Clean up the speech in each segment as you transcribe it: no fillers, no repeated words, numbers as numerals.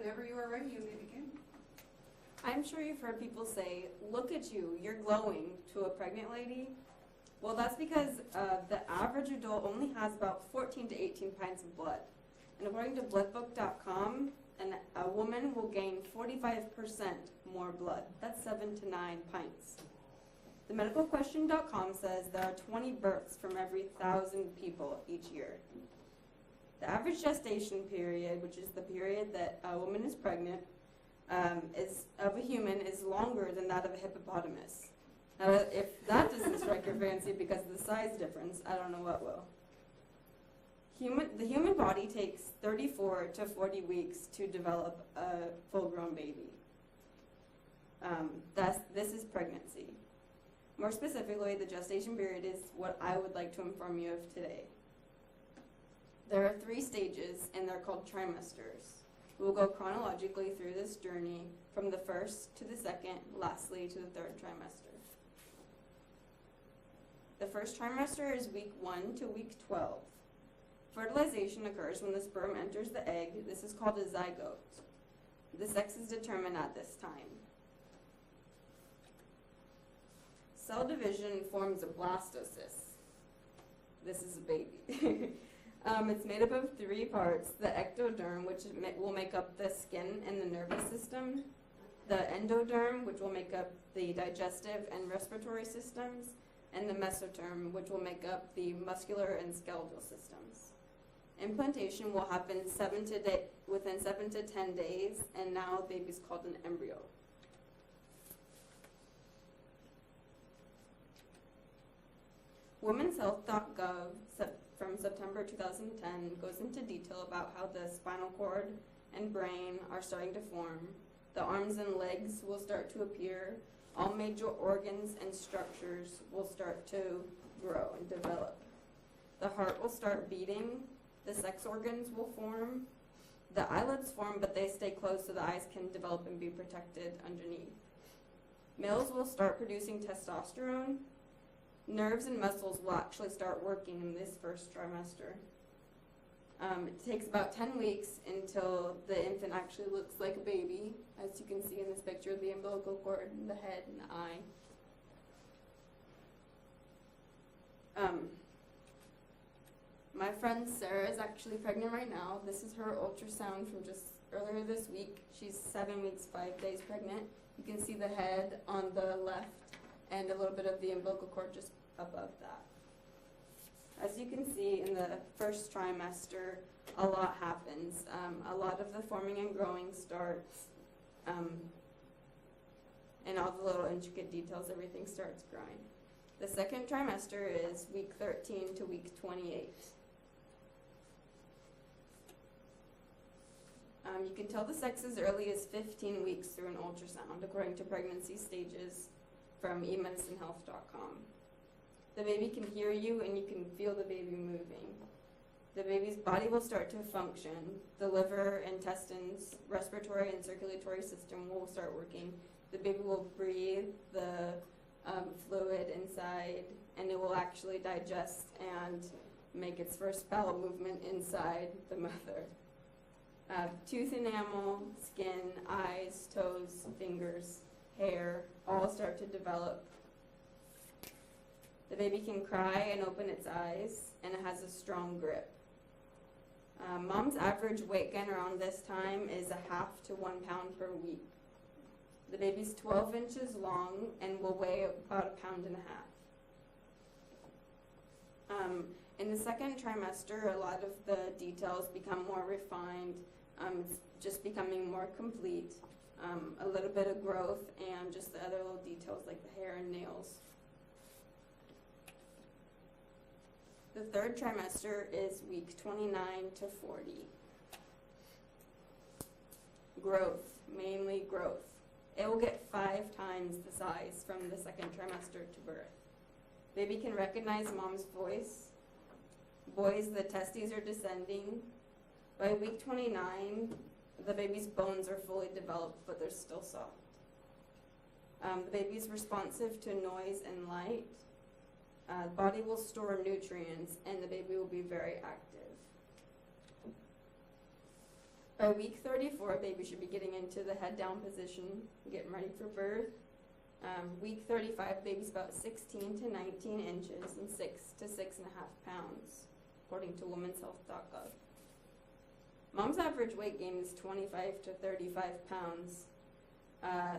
Whenever you are ready, you may begin. I'm sure you've heard people say, "Look at you, you're glowing," to a pregnant lady. Well, that's because the average adult only has about 14 to 18 pints of blood. And according to bloodbook.com, a woman will gain 45% more blood. That's 7 to 9 pints. The medicalquestion.com says there are 20 births from every 1,000 people each year. The average gestation period, which is the period that a woman is pregnant, of a human is longer than that of a hippopotamus. Now, if that doesn't strike your fancy because of the size difference, I don't know what will. The human body takes 34 to 40 weeks to develop a full-grown baby. This is pregnancy. More specifically, the gestation period is what I would like to inform you of today. There are 3 stages, and they're called trimesters. We will go chronologically through this journey from the first to the second, lastly to the 3rd trimester. The first trimester is week 1 to week 12. Fertilization occurs when the sperm enters the egg. This is called a zygote. The sex is determined at this time. Cell division forms a blastocyst. This is a baby. It's made up of 3 parts: the ectoderm, which will make up the skin and the nervous system, the endoderm, which will make up the digestive and respiratory systems, and the mesoderm, which will make up the muscular and skeletal systems. Implantation will happen within 7 to 10 days, and now the baby is called an embryo. Women'sHealth.gov from September 2010 goes into detail about how the spinal cord and brain are starting to form. The arms and legs will start to appear. All major organs and structures will start to grow and develop. The heart will start beating. The sex organs will form. The eyelids form, but they stay closed so the eyes can develop and be protected underneath. Males will start producing testosterone. Nerves and muscles will actually start working in this first trimester. It takes about 10 weeks until the infant actually looks like a baby, as you can see in this picture, the umbilical cord, and the head, and the eye. My friend Sarah is actually pregnant right now. This is her ultrasound from just earlier this week. She's 7 weeks, 5 days pregnant. You can see the head on the left and a little bit of the umbilical cord just above that. As you can see, in the first trimester, a lot happens. A lot of the forming and growing starts, and all the little intricate details, everything starts growing. The second trimester is week 13 to week 28. You can tell the sex as early as 15 weeks through an ultrasound, according to pregnancy stages from emedicinehealth.com. The baby can hear you and you can feel the baby moving. The baby's body will start to function. The liver, intestines, respiratory and circulatory system will start working. The baby will breathe the fluid inside, and it will actually digest and make its first bowel movement inside the mother. Tooth enamel, skin, eyes, toes, fingers, hair all start to develop. The baby can cry and open its eyes, and it has a strong grip. Mom's average weight gain around this time is 1/2 to 1 pound per week. The baby's 12 inches long and will weigh about 1.5 pounds. In the second trimester, a lot of the details become more refined. It's just becoming more complete. A little bit of growth and just the other little details like the hair and nails. The third trimester is week 29 to 40. Growth, mainly growth. It will get 5 times the size from the second trimester to birth. Baby can recognize mom's voice. Boys, the testes are descending. By week 29, the baby's bones are fully developed, but they're still soft. The baby's responsive to noise and light. The body will store nutrients, and the baby will be very active. By week 34, baby should be getting into the head down position, getting ready for birth. Week 35, baby's about 16 to 19 inches and 6 to 6.5 pounds, according to womenshealth.gov. Mom's average weight gain is 25 to 35 pounds.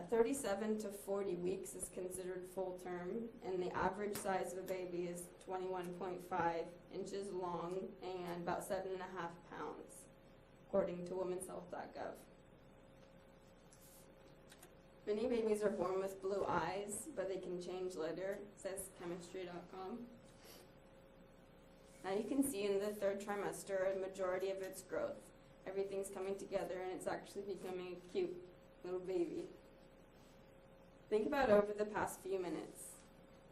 37 to 40 weeks is considered full term, and the average size of a baby is 21.5 inches long and about 7.5 pounds, according to womenshealth.gov. Many babies are born with blue eyes, but they can change later, says chemistry.com. Now you can see in the third trimester a majority of its growth. Everything's coming together and it's actually becoming a cute little baby. Think about over the past few minutes.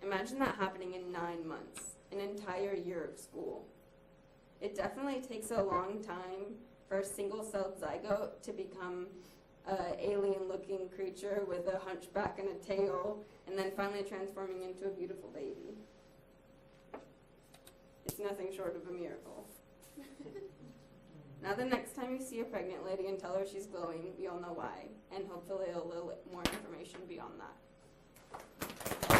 Imagine that happening in 9 months, an entire year of school. It definitely takes a long time for a single-celled zygote to become an alien-looking creature with a hunchback and a tail, and then finally transforming into a beautiful baby. It's nothing short of a miracle. Now the next time you see a pregnant lady and tell her she's glowing, you'll know why, and hopefully a little more information beyond that.